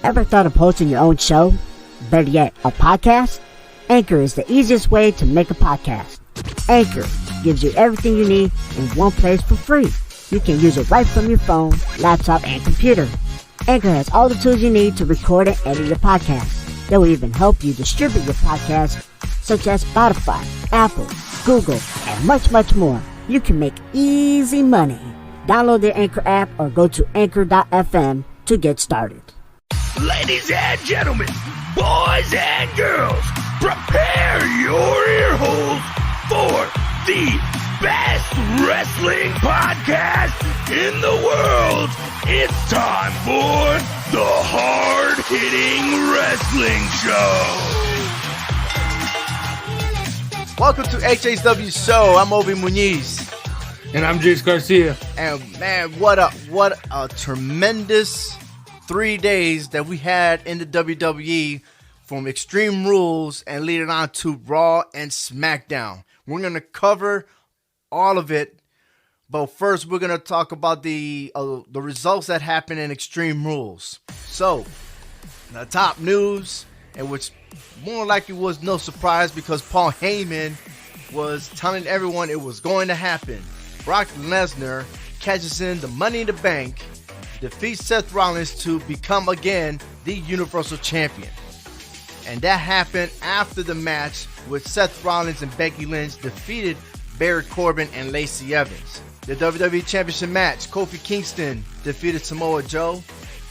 Ever thought of hosting your own show? Better yet, a podcast? Anchor is the easiest way to make a podcast. Anchor gives you everything you need in one place for free. You can use it right from your phone, laptop, and computer. Anchor has all the tools you need to record and edit your podcast. They will even help you distribute your podcast, such as Spotify, Apple, Google, and much, much more. You can make easy money. Download the Anchor app or go to anchor.fm to get started. Ladies and gentlemen, boys and girls, prepare your ear holes for the best wrestling podcast in the world. It's time for the Hard-Hitting Wrestling Show. Welcome to HHW Show. I'm Obi Muniz. And I'm Jace Garcia. And man, what a tremendous 3 days that we had in the WWE, from Extreme Rules and leading on to Raw and Smackdown. We're going to cover all of it, but first we're going to talk about the results that happened in Extreme Rules. So, the top news, and which more likely was no surprise because Paul Heyman was telling everyone it was going to happen. Brock Lesnar catches in the Money in the Bank, defeats Seth Rollins to become again the Universal Champion. And that happened after the match with Seth Rollins and Becky Lynch defeated Baron Corbin and Lacey Evans. The WWE Championship match, Kofi Kingston defeated Samoa Joe.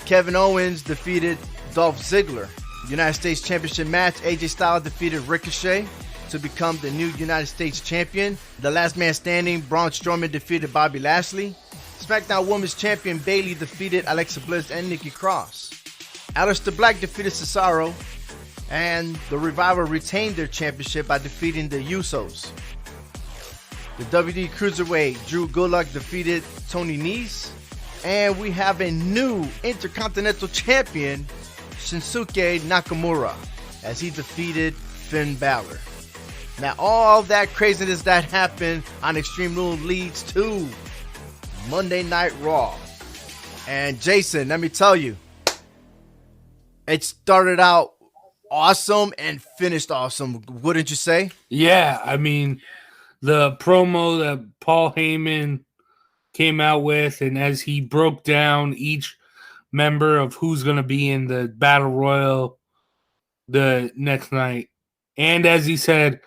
Kevin Owens defeated Dolph Ziggler. United States Championship match, AJ Styles defeated Ricochet to become the new United States Champion. The last man standing, Braun Strowman defeated Bobby Lashley. SmackDown Women's Champion Bayley defeated Alexa Bliss and Nikki Cross. Aleister Black defeated Cesaro, and the Revival retained their championship by defeating the Usos. The WWE Cruiserweight, Drew Gulak defeated Tony Nese, and we have a new Intercontinental Champion, Shinsuke Nakamura, as he defeated Finn Balor. Now, all that craziness that happened on Extreme Rules leads to Monday Night Raw. And Jason, let me tell you, it started out awesome and finished awesome, wouldn't you say? Yeah, I mean, the promo that Paul Heyman came out with, and as he broke down each member of who's going to be in the Battle Royal the next night, and as he said,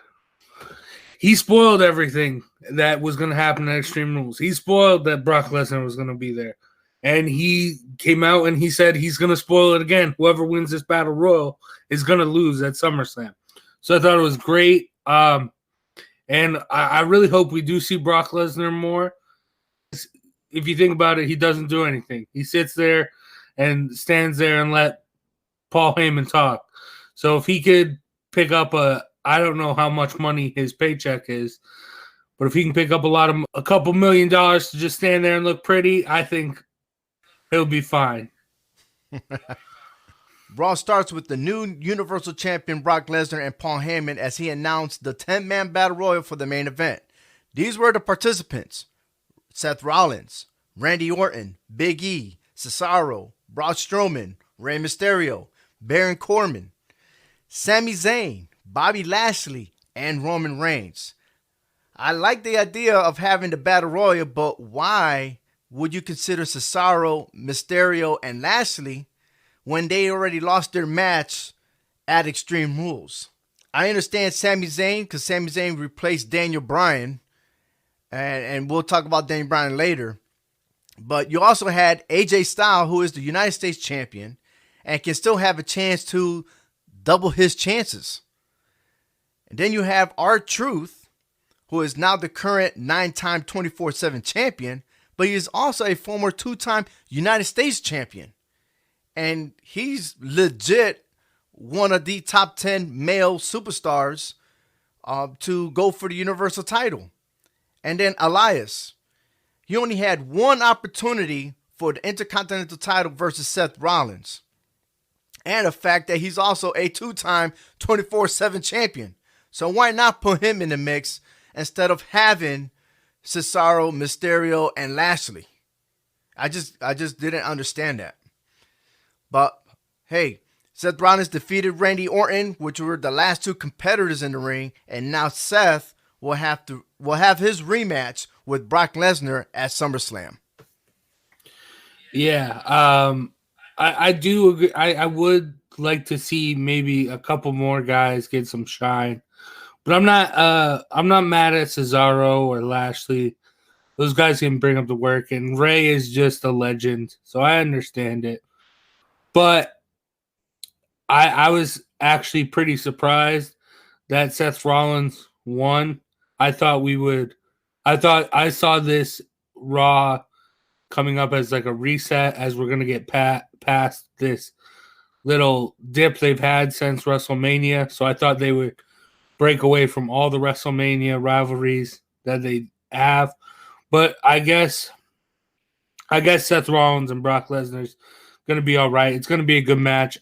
he spoiled everything that was going to happen at Extreme Rules. He spoiled that Brock Lesnar was going to be there. And he came out and he said he's going to spoil it again. Whoever wins this Battle Royal is going to lose at Summerslam. So I thought it was great. And I really hope we do see Brock Lesnar more. If you think about it, he doesn't do anything. He sits there and stands there and let Paul Heyman talk. So if he could pick up I don't know how much money his paycheck is, but if he can pick up a couple $1 million to just stand there and look pretty, I think he'll be fine. Raw starts with the new Universal Champion Brock Lesnar and Paul Heyman as he announced the 10-man Battle Royal for the main event. These were the participants: Seth Rollins, Randy Orton, Big E, Cesaro, Braun Strowman, Rey Mysterio, Baron Corbin, Sami Zayn, Bobby Lashley, and Roman Reigns. I like the idea of having the Battle Royal, but why would you consider Cesaro, Mysterio, and Lashley when they already lost their match at Extreme Rules? I understand Sami Zayn, because Sami Zayn replaced Daniel Bryan, and we'll talk about Daniel Bryan later. But you also had AJ Styles, who is the United States Champion, and can still have a chance to double his chances. And then you have R-Truth, who is now the current 9-time 24/7 champion, but he is also a former 2-time United States champion. And he's legit one of the top 10 male superstars to go for the Universal title. And then Elias, he only had one opportunity for the Intercontinental title versus Seth Rollins. And the fact that he's also a 2-time 24/7 champion. So why not put him in the mix instead of having Cesaro, Mysterio, and Lashley? I just didn't understand that. But hey, Seth Rollins defeated Randy Orton, which were the last two competitors in the ring, and now Seth will have his rematch with Brock Lesnar at SummerSlam. Yeah, I do agree. I would like to see maybe a couple more guys get some shine, but I'm not mad at Cesaro or Lashley. Those guys can bring up the work, and Ray is just a legend, so I understand it. But I was actually pretty surprised that Seth Rollins won. I thought I saw this Raw coming up as like a reset, as we're going to get past this little dip they've had since WrestleMania. So I thought they would break away from all the WrestleMania rivalries that they have. But I guess Seth Rollins and Brock Lesnar's going to be all right. It's going to be a good match.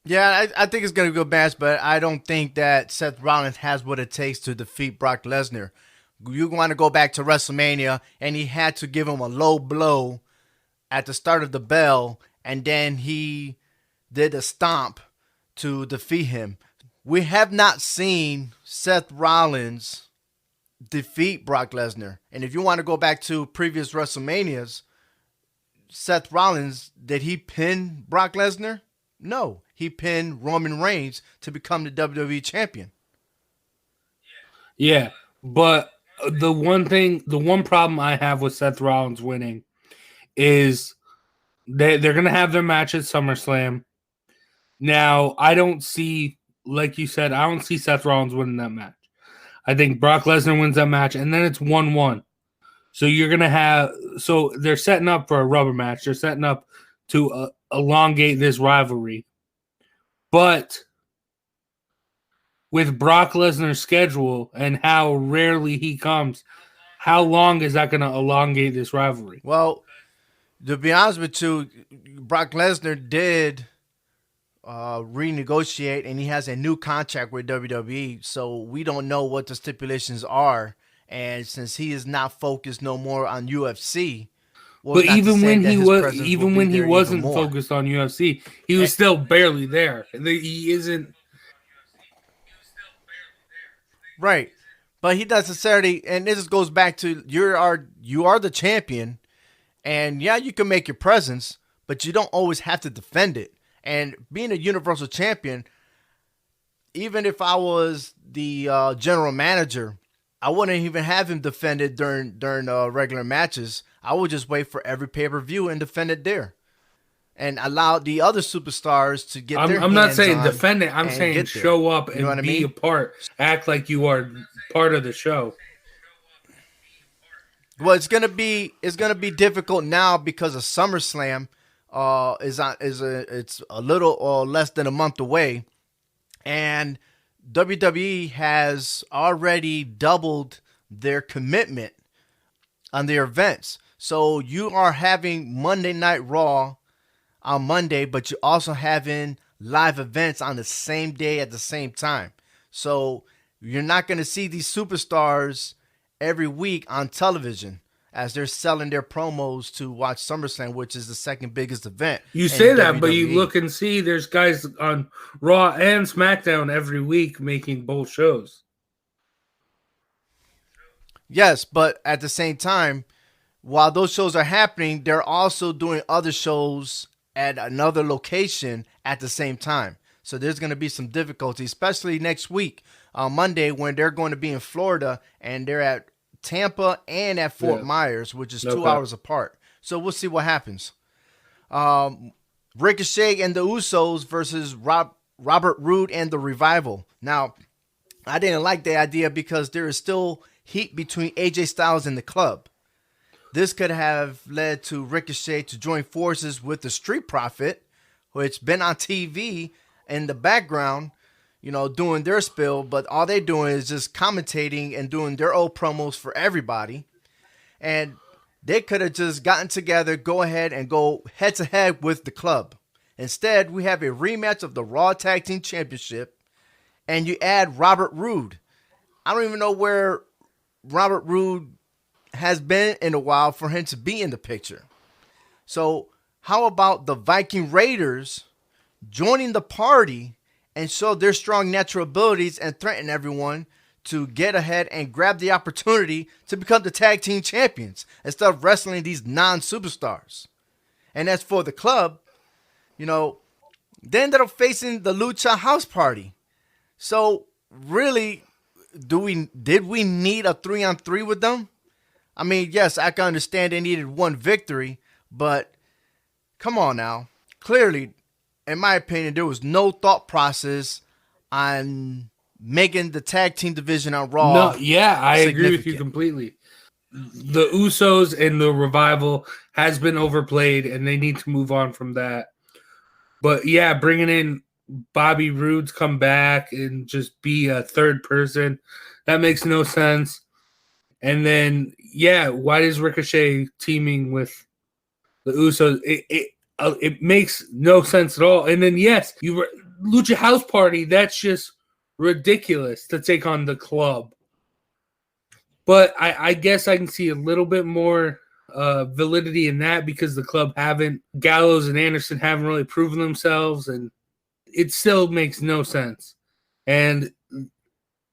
Yeah, I think it's going to be a good match, but I don't think that Seth Rollins has what it takes to defeat Brock Lesnar. You want to go back to WrestleMania, and he had to give him a low blow at the start of the bell, and then he did a stomp to defeat him. We have not seen Seth Rollins defeat Brock Lesnar. And if you want to go back to previous WrestleManias, Seth Rollins, did he pin Brock Lesnar? No. He pinned Roman Reigns to become the WWE champion. Yeah, but the one problem I have with Seth Rollins winning is they're going to have their match at SummerSlam. Now, I don't see, like you said, I don't see Seth Rollins winning that match. I think Brock Lesnar wins that match, and then it's 1-1. So you're going to have – so they're setting up for a rubber match. They're setting up to elongate this rivalry. But with Brock Lesnar's schedule and how rarely he comes, how long is that going to elongate this rivalry? Well, to be honest with you, Brock Lesnar did renegotiate, and he has a new contract with WWE, so we don't know what the stipulations are. And since he is not focused no more on UFC, but even when he wasn't focused on UFC, he was still barely there. He isn't right, but he doesn't necessarily. And this goes back to you are the champion, and yeah, you can make your presence, but you don't always have to defend it. And being a Universal Champion, even if I was the general manager, I wouldn't even have him defend it during regular matches. I would just wait for every pay-per-view and defend it there, and allow the other superstars to get their hands on. I'm not saying defend it. I'm saying show up and be a part. Act like you are part of the show. Well, it's gonna be difficult now because of SummerSlam. It's a little less than a month away, and WWE has already doubled their commitment on their events. So you are having Monday Night Raw on Monday, but you're also having live events on the same day at the same time. So you're not going to see these superstars every week on television as they're selling their promos to watch SummerSlam, which is the second biggest event. You say that, WWE. But you look and see there's guys on Raw and SmackDown every week making both shows. Yes, but at the same time, while those shows are happening, they're also doing other shows at another location at the same time. So there's going to be some difficulty, especially next week on Monday when they're going to be in Florida and they're at Tampa and at Fort Myers, which is 2 hours apart. So we'll see what happens. Ricochet and the Usos versus Robert Roode and the Revival. Now, I didn't like the idea because there is still heat between AJ Styles and the club. This could have led to Ricochet to join forces with the Street Profit, which been on TV in the background, doing their spill, but all they're doing is just commentating and doing their old promos for everybody. And they could have just gotten together, go ahead and go head to head with the club. Instead, we have a rematch of the Raw Tag Team Championship, and you add Robert Roode. I don't even know where Robert Roode has been in a while for him to be in the picture. So how about the Viking Raiders joining the party and show their strong natural abilities and threaten everyone to get ahead and grab the opportunity to become the tag team champions instead of wrestling these non-superstars. And as for the club, they ended up facing the Lucha House Party. So really, did we need a 3-on-3 with them? I mean, yes, I can understand they needed one victory, but come on now. Clearly, in my opinion, there was no thought process on making the tag team division on Raw. No, yeah, I agree with you completely. The Usos and the Revival has been overplayed, and they need to move on from that. But yeah, bringing in Bobby Roode's come back and just be a third person, that makes no sense. And then, yeah, why is Ricochet teaming with the Usos? It makes no sense at all. And then, yes, Lucha House Party, that's just ridiculous to take on the club. But I guess I can see a little bit more validity in that because the club Gallows and Anderson haven't really proven themselves, and it still makes no sense. And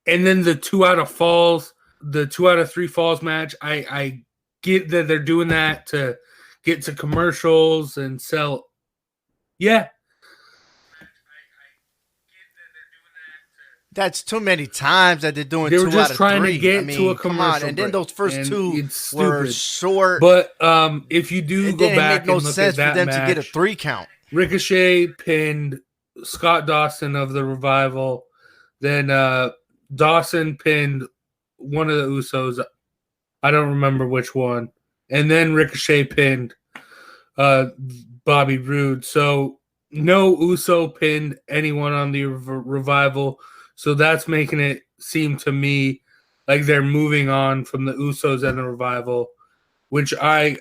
then the 2 out of 3 falls match, I get that they're doing that to get to commercials and sell. Yeah. That's too many times that they're doing. They were 2 just out of trying 3. to get to a commercial, and then those first 2 were short. But if you do go back and look at that for them match, to get a 3 count. Ricochet pinned Scott Dawson of the Revival. Then Dawson pinned one of the Usos. I don't remember which one. And then Ricochet pinned Bobby Roode. So no Uso pinned anyone on the Revival. So that's making it seem to me like they're moving on from the Usos and the Revival, which I'm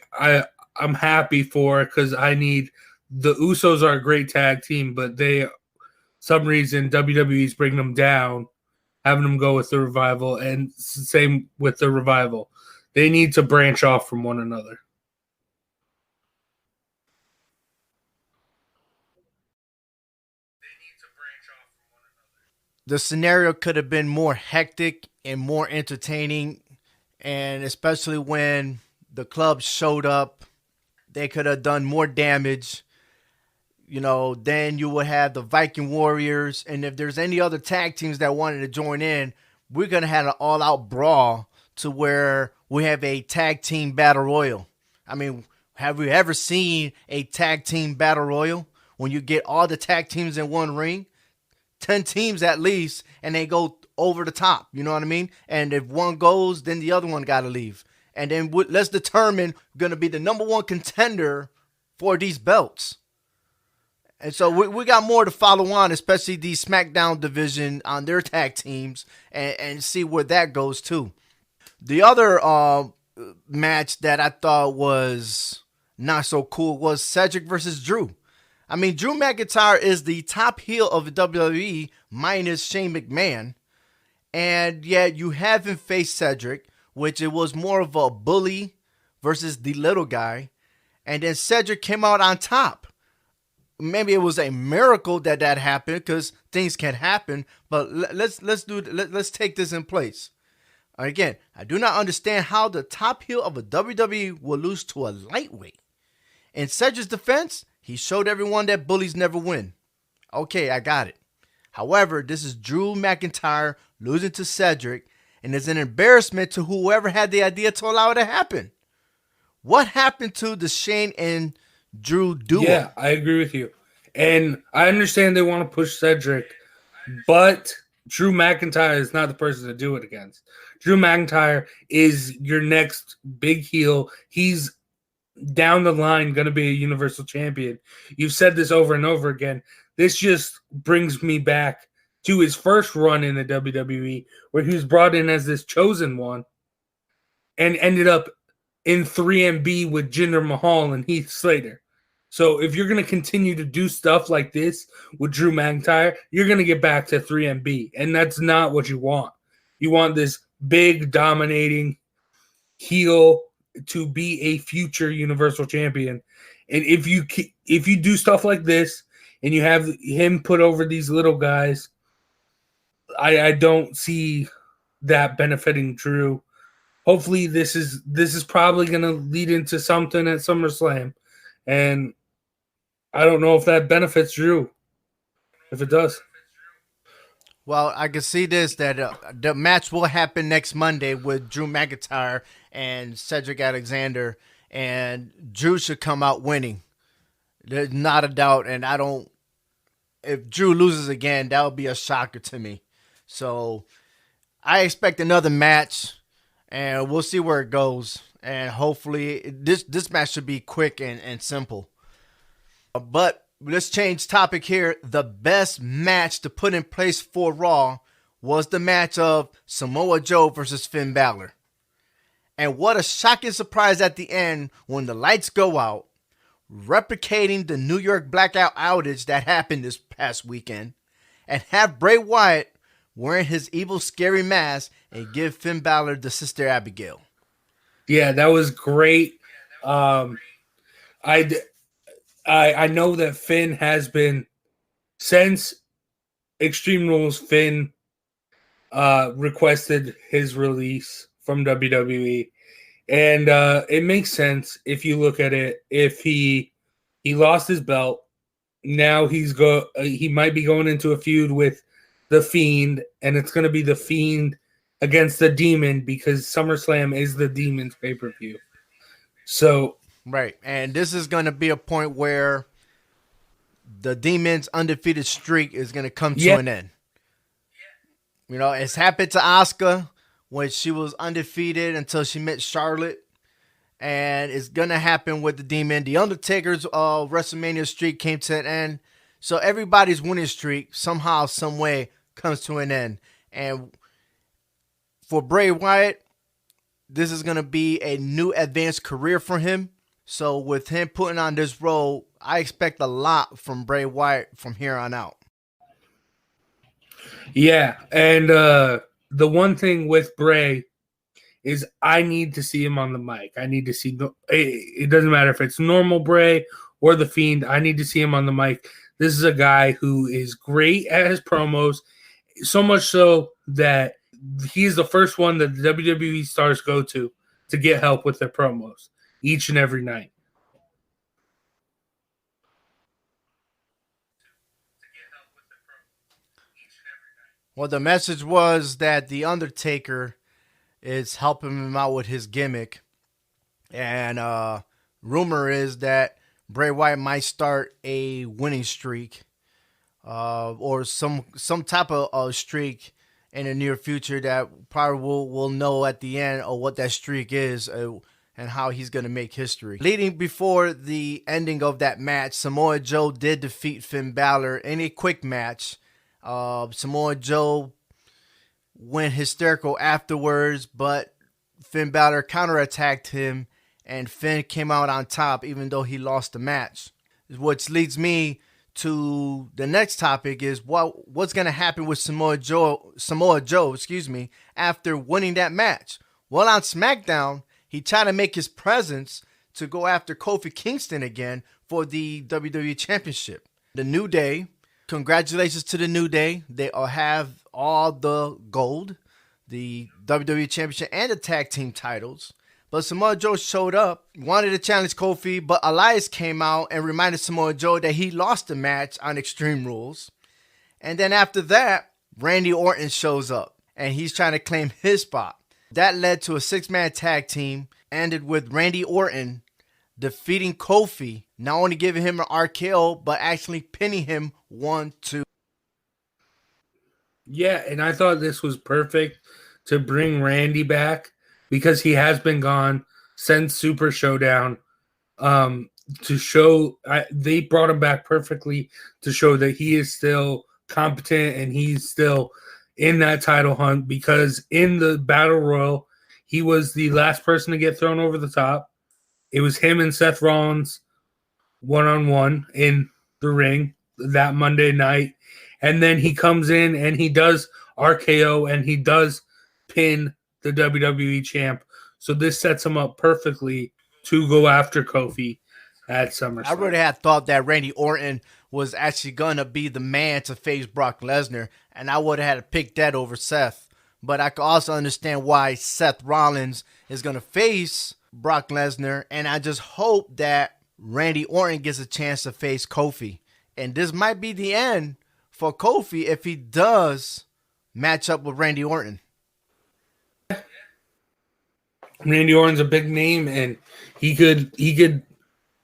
happy for because I need the Usos are a great tag team, but some reason WWE's bringing them down, having them go with the Revival, and same with the Revival. They need to branch off from one another. The scenario could have been more hectic and more entertaining, and especially when the club showed up, they could have done more damage. Then you would have the Viking Warriors, and if there's any other tag teams that wanted to join in, we're going to have an all-out brawl to where we have a tag team battle royal. I mean, have we ever seen a tag team battle royal when you get all the tag teams in one ring? 10 teams at least, and they go over the top. You know what I mean? And if one goes, then the other one got to leave. And then let's determine going to be the number 1 contender for these belts. And so we got more to follow on, especially the SmackDown division on their tag teams, and see where that goes too. The other match that I thought was not so cool was Cedric versus Drew. I mean, Drew McIntyre is the top heel of the WWE minus Shane McMahon. And yet you have him face Cedric, which it was more of a bully versus the little guy. And then Cedric came out on top. Maybe it was a miracle that happened because things can happen. But let's take this in place. Again, I do not understand how the top heel of a WWE will lose to a lightweight. In Cedric's defense, he showed everyone that bullies never win. Okay, I got it. However, this is Drew McIntyre losing to Cedric, and it's an embarrassment to whoever had the idea to allow it to happen. What happened to the Shane and Drew duo? Yeah, I agree with you. And I understand they want to push Cedric, but Drew McIntyre is not the person to do it against. Drew McIntyre is your next big heel. He's down the line going to be a Universal Champion. You've said this over and over again. This just brings me back to his first run in the WWE, where he was brought in as this chosen one and ended up in 3MB with Jinder Mahal and Heath Slater. So if you're going to continue to do stuff like this with Drew McIntyre, you're going to get back to 3MB, and that's not what you want. You want this big, dominating heel to be a future Universal Champion. And if you do stuff like this, and you have him put over these little guys, I don't see that benefiting Drew. Hopefully this is probably going to lead into something at SummerSlam, and I don't know if that benefits Drew. If it does, Well, I can see this that the match will happen next Monday with Drew McIntyre and Cedric Alexander, and Drew should come out winning. There's not a doubt, and I don't. If Drew loses again, that would be a shocker to me. So I expect another match, and we'll see where it goes. And hopefully, this match should be quick and simple. But let's change topic here. The best match to put in place for Raw was the match of Samoa Joe versus Finn Balor. And what a shocking surprise at the end when the lights go out, replicating the New York blackout outage that happened this past weekend, and have Bray Wyatt wearing his evil, scary mask and give Finn Balor the Sister Abigail. Yeah, that was great. I know that Finn has been, since Extreme Rules, Finn requested his release from WWE. And it makes sense if you look at it. If he lost his belt, now he might be going into a feud with the Fiend, and it's going to be the Fiend against the Demon, because SummerSlam is the Demon's pay-per-view. So right, and this is going to be a point where the Demon's undefeated streak is going to come to an end. You know, it's happened to Asuka when she was undefeated until she met Charlotte, and it's going to happen with the Demon. The Undertaker's WrestleMania streak came to an end, so everybody's winning streak somehow, some way comes to an end. And for Bray Wyatt, this is going to be a new advanced career for him. So with him putting on this role, I expect a lot from Bray Wyatt from here on out. Yeah, and the one thing with Bray is I need to see him on the mic. I need to see it doesn't matter if it's normal Bray or the Fiend. I need to see him on the mic. This is a guy who is great at his promos, so much so that he's the first one that the WWE stars go to get help with their promos each and every night. Well, the message was that The Undertaker is helping him out with his gimmick. And rumor is that Bray Wyatt might start a winning streak or some type of streak in the near future that probably we'll know at the end of what that streak is and how he's going to make history. Leading before the ending of that match, Samoa Joe did defeat Finn Balor in a quick match. Samoa Joe went hysterical afterwards, but Finn Balor counterattacked him, and Finn came out on top even though he lost the match. Which leads me to the next topic is what's going to happen with Samoa Joe, after winning that match. Well, on SmackDown, he tried to make his presence to go after Kofi Kingston again for the WWE Championship. The New Day, congratulations to the New Day. They have all the gold, the WWE Championship and the tag team titles. But Samoa Joe showed up, wanted to challenge Kofi, but Elias came out and reminded Samoa Joe that he lost the match on Extreme Rules. And then after that, Randy Orton shows up, and he's trying to claim his spot. That led to a 6-man tag team, ended with Randy Orton defeating Kofi, not only giving him an RKO, but actually pinning him 1-2. Yeah, and I thought this was perfect to bring Randy back, because he has been gone since Super Showdown. They brought him back perfectly to show that he is still competent and he's still in that title hunt, because in the Battle Royal, he was the last person to get thrown over the top. It was him and Seth Rollins one-on-one in the ring that Monday night. And then he comes in and he does RKO and he does pin the WWE champ. So this sets him up perfectly to go after Kofi at SummerSlam. I really had thought that Randy Orton was actually gonna be the man to face Brock Lesnar, and I would have had to pick that over Seth. But I could also understand why Seth Rollins is gonna face Brock Lesnar, and I just hope that Randy Orton gets a chance to face Kofi. And this might be the end for Kofi if he does match up with Randy Orton. Randy Orton's a big name, and he could.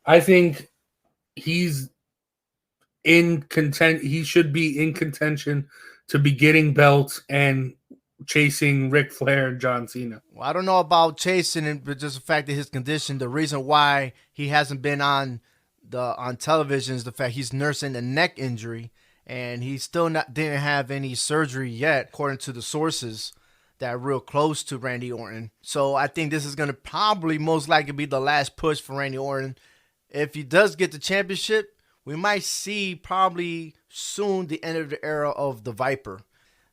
I think he's in content. He should be in contention to be getting belts and chasing Ric Flair and John Cena. Well, I don't know about chasing him, but just the fact that his condition, the reason why he hasn't been on television is the fact he's nursing a neck injury, and he still didn't have any surgery yet, according to the sources that are real close to Randy Orton. So I think this is going to probably most likely be the last push for Randy Orton. If he does get the championship, we might see probably soon the end of the era of the Viper.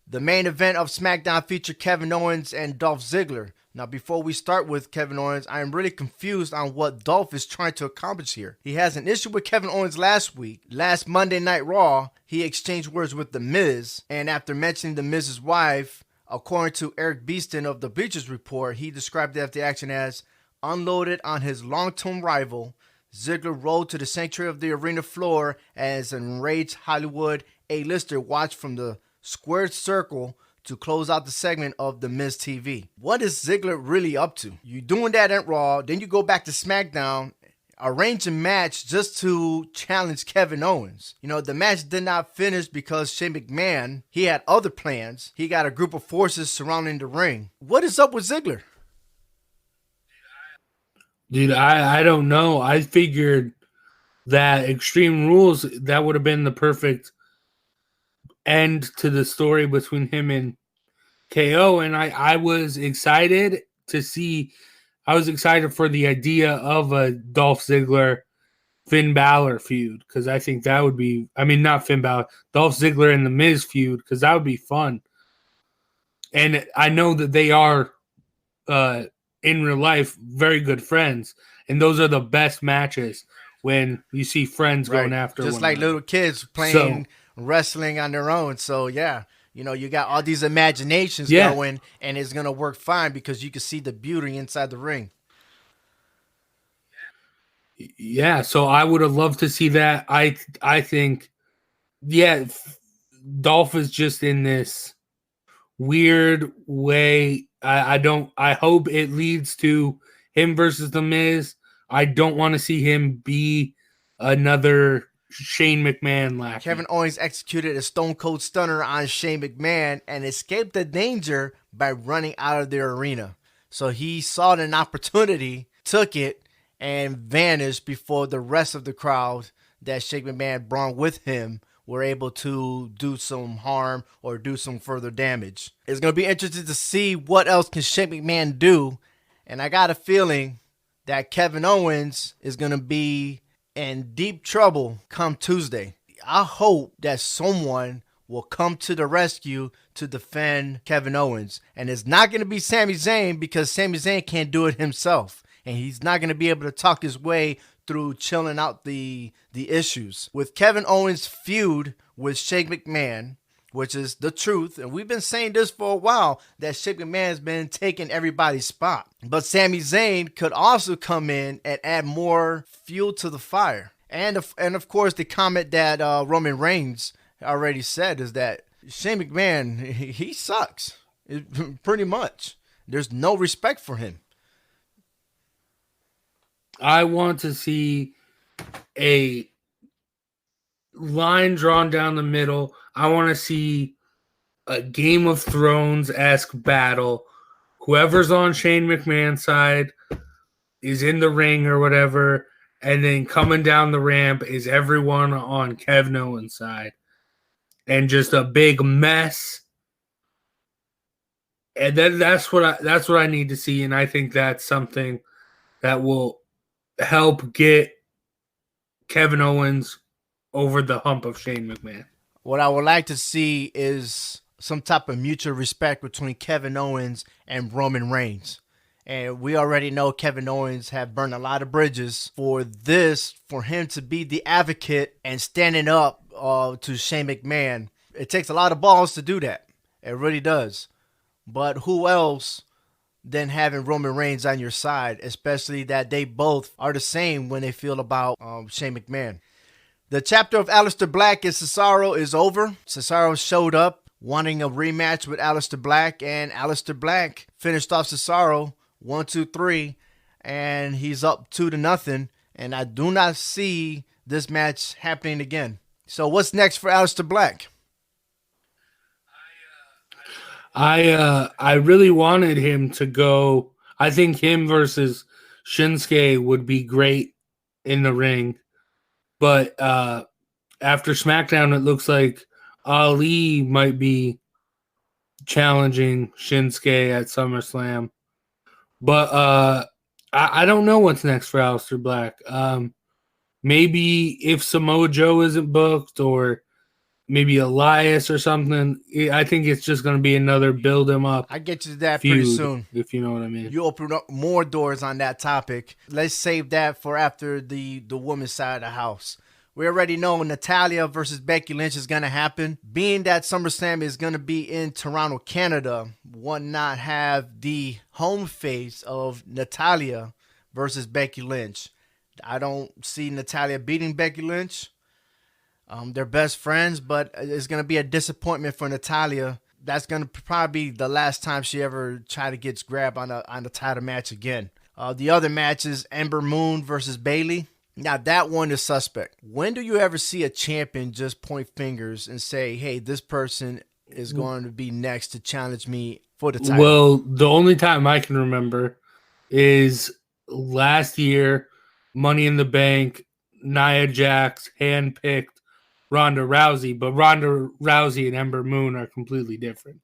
The main event of SmackDown featured Kevin Owens and Dolph Ziggler. Now, before we start with Kevin Owens, I am really confused on what Dolph is trying to accomplish here. He has an issue with Kevin Owens last week. Last Monday Night Raw, he exchanged words with The Miz, and after mentioning The Miz's wife, according to Eric Beeston of the Bleachers Report, he described the after action as unloaded on his long-term rival. Ziggler rolled to the sanctuary of the arena floor as an enraged Hollywood A-lister watched from the squared circle to close out the segment of The Miz TV. What is Ziggler really up to? You doing that at Raw, then you go back to SmackDown, arrange a match just to challenge Kevin Owens. You know, the match did not finish because Shane McMahon, he had other plans. He got a group of forces surrounding the ring. What is up with Ziggler? Dude, I don't know. I figured that Extreme Rules, that would have been the perfect end to the story between him and KO, and I was excited to see. I was excited for the idea of a Dolph Ziggler Finn Balor feud, because I think that would be, I mean, not Finn Balor, Dolph Ziggler and The Miz feud, because that would be fun. And I know that they are in real life very good friends, and those are the best matches when you see friends going after just one like another. little kids playing wrestling on their own. So yeah, you know, you got all these imaginations going, and it's gonna work fine because you can see the beauty inside the ring. Yeah, so I would have loved to see that. I think, yeah, Dolph is just in this weird way. I hope it leads to him versus The Miz. I don't want to see him be another Shane McMahon lackey. Kevin Owens executed a Stone Cold Stunner on Shane McMahon and escaped the danger by running out of the arena. So he saw an opportunity, took it, and vanished before the rest of the crowd that Shane McMahon brought with him were able to do some harm or do some further damage. It's going to be interesting to see what else can Shane McMahon do. And I got a feeling that Kevin Owens is going to be in deep trouble come Tuesday. I hope that someone will come to the rescue to defend Kevin Owens. And it's not going to be Sami Zayn, because Sami Zayn can't do it himself. And he's not going to be able to talk his way through chilling out the issues. With Kevin Owens' feud with Shane McMahon, which is the truth, and we've been saying this for a while, that Shane McMahon's been taking everybody's spot. But Sami Zayn could also come in and add more fuel to the fire. And of course, the comment that Roman Reigns already said is that Shane McMahon, he sucks. Pretty much. There's no respect for him. I want to see a line drawn down the middle. I want to see a Game of Thrones-esque battle. Whoever's on Shane McMahon's side is in the ring or whatever, and then coming down the ramp is everyone on Kevin Owens' side. And just a big mess. And that's what I need to see, and I think that's something that will help get Kevin Owens over the hump of Shane McMahon. What I would like to see is some type of mutual respect between Kevin Owens and Roman Reigns. And we already know Kevin Owens have burned a lot of bridges. For him to be the advocate and standing up to Shane McMahon, it takes a lot of balls to do that. It really does. But who else than having Roman Reigns on your side, especially that they both are the same when they feel about Shane McMahon. The chapter of Aleister Black and Cesaro is over. Cesaro showed up wanting a rematch with Aleister Black, and Aleister Black finished off Cesaro 1, 2, 3, and he's up 2-0. And I do not see this match happening again. So what's next for Aleister Black? I really wanted him to go. I think him versus Shinsuke would be great in the ring. But after SmackDown, it looks like Ali might be challenging Shinsuke at SummerSlam. But I don't know what's next for Aleister Black. Maybe if Samoa Joe isn't booked, or maybe Elias or something. I think it's just going to be another build him up. I get you to that feud, pretty soon, if you know what I mean. You open up more doors on that topic. Let's save that for after the women's side of the house. We already know Natalya versus Becky Lynch is going to happen. Being that SummerSlam is going to be in Toronto, Canada, why not have the home face of Natalya versus Becky Lynch? I don't see Natalya beating Becky Lynch. They're best friends, but it's going to be a disappointment for Natalya. That's going to probably be the last time she ever tried to get grabbed on a title match again. The other match is Ember Moon versus Bayley. Now, that one is suspect. When do you ever see a champion just point fingers and say, hey, this person is going to be next to challenge me for the title? Well, the only time I can remember is last year, Money in the Bank, Nia Jax handpicked Ronda Rousey, but Ronda Rousey and Ember Moon are completely different.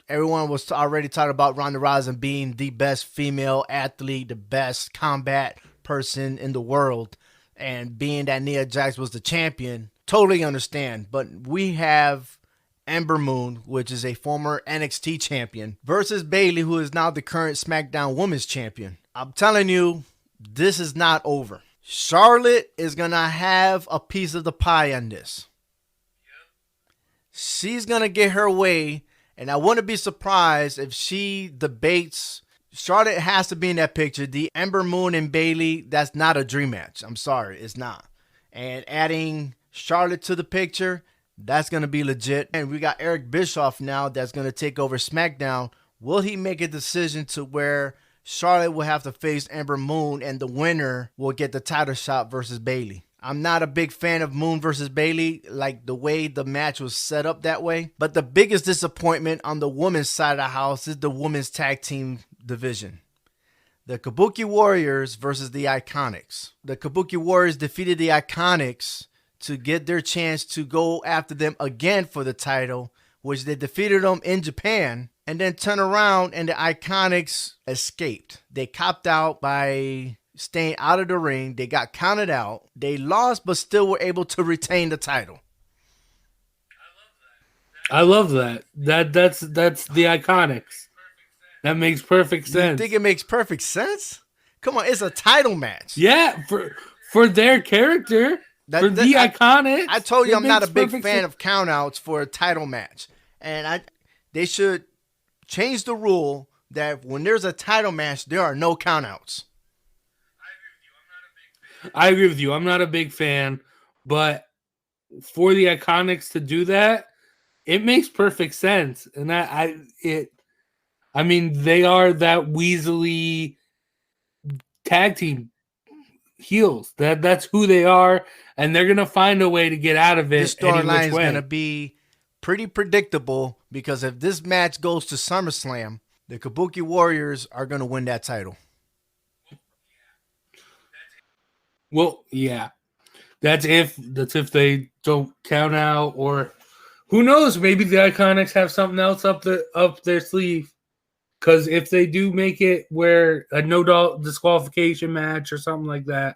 Everyone was already talking about Ronda Rousey being the best female athlete, the best combat person in the world, and being that Nia Jax was the champion, totally understand. But we have Ember Moon, which is a former NXT champion, versus Bayley, who is now the current SmackDown Women's Champion. I'm telling you, this is not over. Charlotte is going to have a piece of the pie on this. She's going to get her way, and I wouldn't be surprised if she debates. Charlotte has to be in that picture. The Ember Moon and Bayley, that's not a dream match. I'm sorry, it's not. And adding Charlotte to the picture, that's going to be legit. And we got Eric Bischoff now that's going to take over SmackDown. Will he make a decision to where Charlotte will have to face Ember Moon and the winner will get the title shot versus Bayley? I'm not a big fan of Moon versus Bayley, like the way the match was set up that way. But the biggest disappointment on the women's side of the house is the women's tag team division. The Kabuki Warriors versus the Iconics. The Kabuki Warriors defeated the Iconics to get their chance to go after them again for the title, which they defeated them in Japan, and then turn around and the Iconics escaped. They copped out by staying out of the ring. They got counted out. They lost, but still were able to retain the title. I love that. That's the Iconics. That makes perfect sense. You think it makes perfect sense? Come on, it's a title match. Yeah, for their character, the Iconics. I told you I'm not a big fan of countouts for a title match, and they should change the rule that when there's a title match, there are no countouts. I agree with you. I'm not a big fan, but for the Iconics to do that, it makes perfect sense. And I mean, they are that Weasley tag team heels. That's who they are, and they're gonna find a way to get out of it. This storyline is gonna be pretty predictable because if this match goes to SummerSlam, the Kabuki Warriors are gonna win that title. Well, yeah, that's if they don't count out, or who knows? Maybe the Iconics have something else up their sleeve. Because if they do make it where a no disqualification match or something like that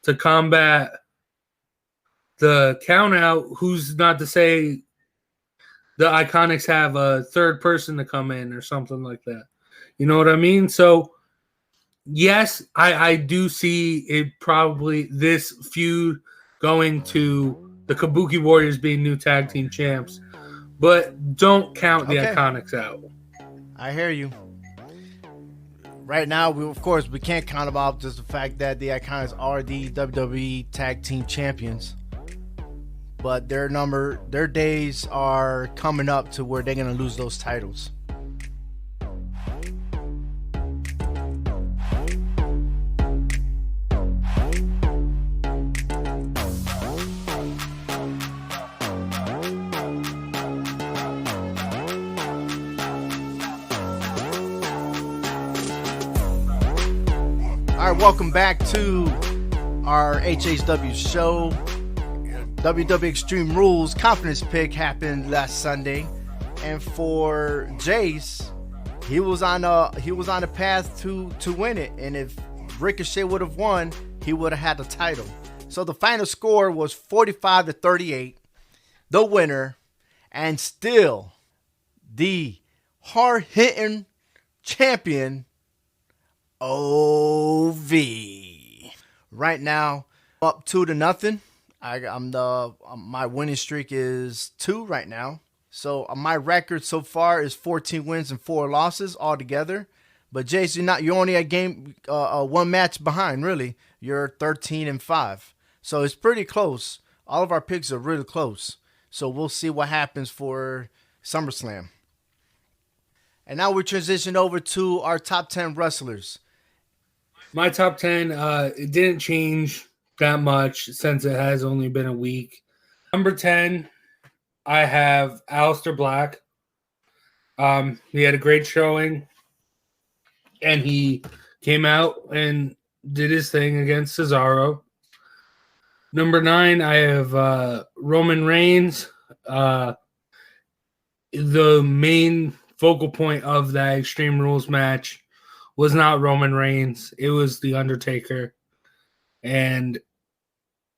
to combat the count out, who's not to say the Iconics have a third person to come in or something like that. You know what I mean? So, yes, I do see it probably this feud going to the Kabuki Warriors being new tag team champs, but don't count the Okay. Iconics out. I hear you. Right now, we can't count them out. Just the fact that the Iconics are the WWE Tag Team Champions, but their days are coming up to where they're gonna lose those titles. All right, welcome back to our HHW show. WWE Extreme Rules Confidence Pick happened last Sunday, and for Jace, he was on a path to win it. And if Ricochet would have won, he would have had the title. So the final score was 45-38. The winner, and still the hard-hitting champion, OV. Right now, up 2-0. My winning streak is 2 right now. So my record so far is 14 wins and 4 losses altogether. But Jace, you're only a game, one match behind. Really, you're 13-5. So it's pretty close. All of our picks are really close. So we'll see what happens for SummerSlam. And now we transition over to our top 10 wrestlers. My top 10, it didn't change that much since it has only been a week. Number 10, I have Aleister Black. He had a great showing, and he came out and did his thing against Cesaro. Number 9, I have Roman Reigns. The main focal point of that Extreme Rules match was not Roman Reigns. It was The Undertaker. And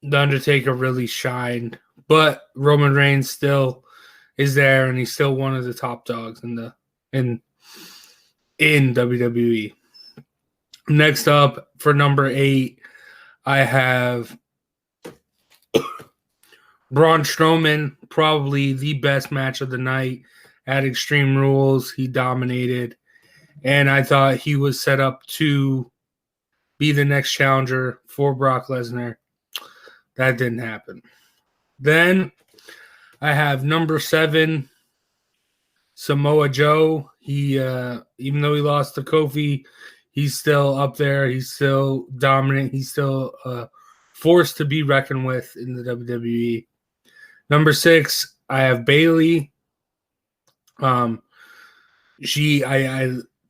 The Undertaker really shined. But Roman Reigns still is there, and he's still one of the top dogs in WWE. Next up, for number 8, I have Braun Strowman, probably the best match of the night at Extreme Rules. He dominated. And I thought he was set up to be the next challenger for Brock Lesnar. That didn't happen. Then I have number 7, Samoa Joe. He, even though he lost to Kofi, he's still up there. He's still dominant. He's still a force to be reckoned with in the WWE. Number 6, I have Bayley. I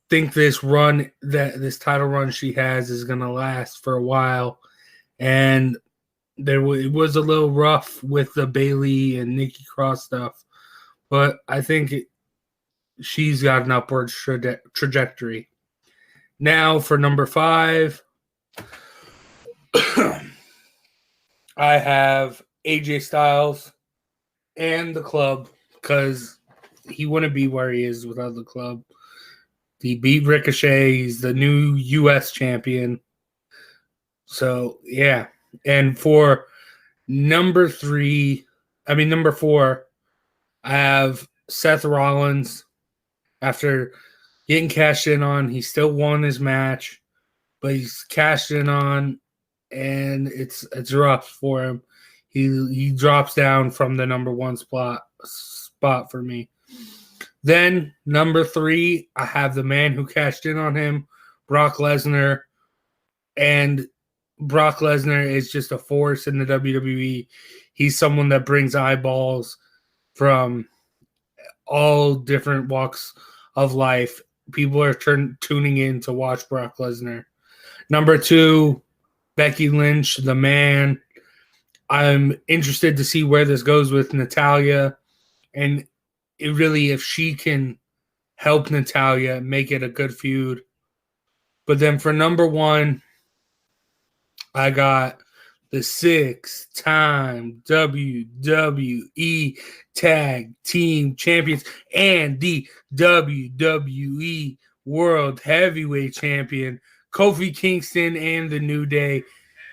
think this title run she has is going to last for a while. And it was a little rough with the Bayley and Nikki Cross stuff, but I think she's got an upward trajectory. Now for number 5, I have AJ Styles and the club, because he wouldn't be where he is without the club. He beat Ricochet. He's the new U.S. champion. So, yeah. And for number 4, I have Seth Rollins. After getting cashed in on, he still won his match, but he's cashed in on, and it's rough for him. He drops down from the number 1 spot for me. Then, number 3, I have the man who cashed in on him, Brock Lesnar. And Brock Lesnar is just a force in the WWE. He's someone that brings eyeballs from all different walks of life. People are tuning in to watch Brock Lesnar. Number 2, Becky Lynch, the man. I'm interested to see where this goes with Natalya. And if she can help Natalya, make it a good feud. But then for number 1, I got the 6-time WWE Tag Team Champions and the WWE World Heavyweight Champion, Kofi Kingston and the New Day.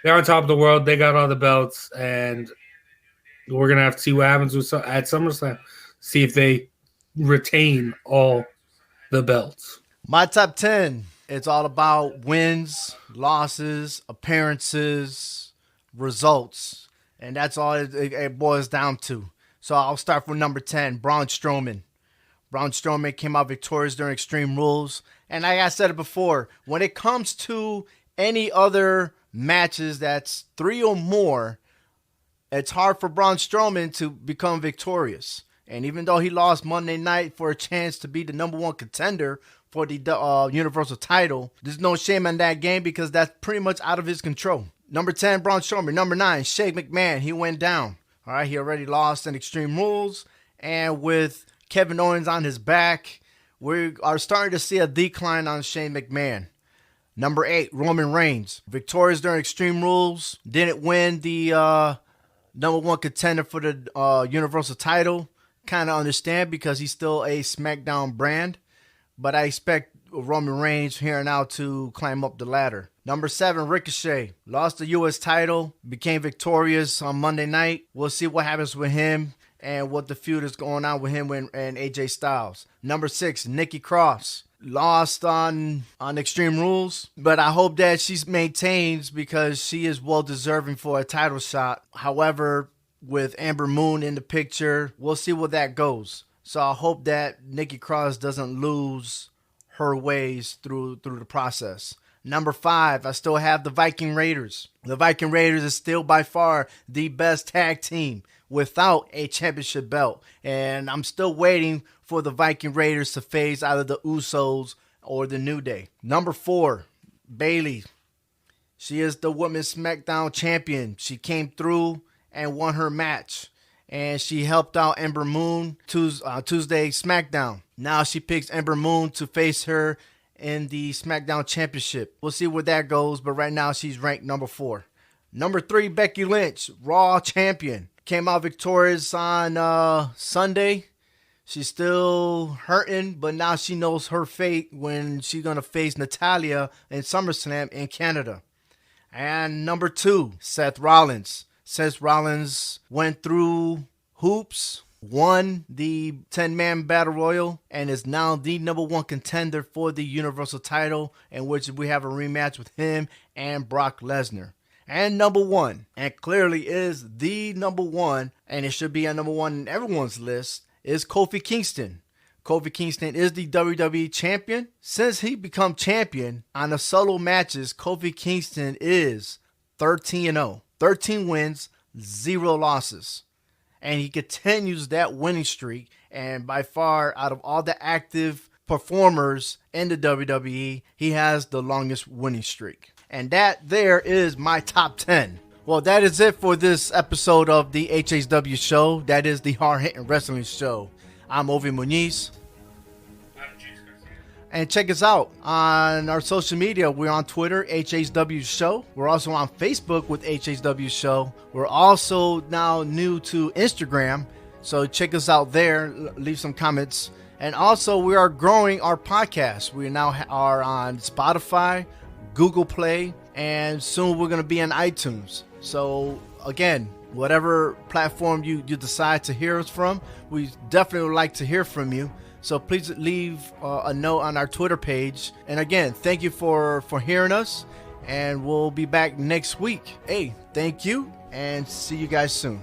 They're on top of the world. They got all the belts, and we're going to have to see what happens at SummerSlam. See if they retain all the belts. My top 10, it's all about wins, losses, appearances, results. And that's all it boils down to. So I'll start from number 10, Braun Strowman. Braun Strowman came out victorious during Extreme Rules. And like I said it before, when it comes to any other matches that's 3 or more, it's hard for Braun Strowman to become victorious. And even though he lost Monday night for a chance to be the number 1 contender for the Universal title, there's no shame in that game because that's pretty much out of his control. Number 10, Braun Strowman. Number 9, Shane McMahon. He went down. All right, he already lost in Extreme Rules. And with Kevin Owens on his back, we are starting to see a decline on Shane McMahon. Number 8, Roman Reigns. Victorious during Extreme Rules. Didn't win the number 1 contender for the Universal title. Kind of understand because he's still a SmackDown brand. But I expect Roman Reigns here and out to climb up the ladder. Number 7, Ricochet. Lost the U.S. title. Became victorious on Monday night. We'll see what happens with him and what the feud is going on with him and AJ Styles. Number 6, Nikki Cross. Lost on Extreme Rules, but I hope that she maintains because she is well deserving for a title shot. However, with Amber Moon in the picture, we'll see where that goes. So I hope that Nikki Cross doesn't lose her ways through the process. Number 5, I still have the Viking Raiders. The Viking Raiders is still by far the best tag team without a championship belt. And I'm still waiting for the Viking Raiders to phase out of the Usos or the New Day. Number 4, Bayley. She is the Women's SmackDown champion. She came through and won her match. And she helped out Ember Moon Tuesday SmackDown. Now she picks Ember Moon to face her in the SmackDown Championship. We'll see where that goes, but right now she's ranked number 4. Number 3, Becky Lynch, Raw champion. Came out victorious on Sunday. She's still hurting, but now she knows her fate when she's going to face Natalya in Summerslam in Canada. And number 2, Seth Rollins. Seth Rollins went through hoops, won the 10-man Battle Royal, and is now the number 1 contender for the Universal title, in which we have a rematch with him and Brock Lesnar. And number 1, and clearly is the number 1, and it should be a number 1 in everyone's list, is Kofi Kingston. Kofi Kingston is the WWE champion. Since he become champion on the solo matches, Kofi Kingston is 13-0. 13 wins, 0 losses. And he continues that winning streak. And by far, out of all the active performers in the WWE, he has the longest winning streak. And that there is my top 10. Well, that is it for this episode of the HHW show. That is the Hard Hittin' Wrestling Show. I'm Ovi Muniz. And check us out on our social media. We're on Twitter, HHW Show. We're also on Facebook with HHW Show. We're also now new to Instagram. So check us out there. Leave some comments. And also, we are growing our podcast. We now are on Spotify, Google Play, and soon we're going to be on iTunes. So again, whatever platform you decide to hear us from, we definitely would like to hear from you. So please leave a note on our Twitter page. And again, thank you for hearing us. And we'll be back next week. Hey, thank you. And see you guys soon.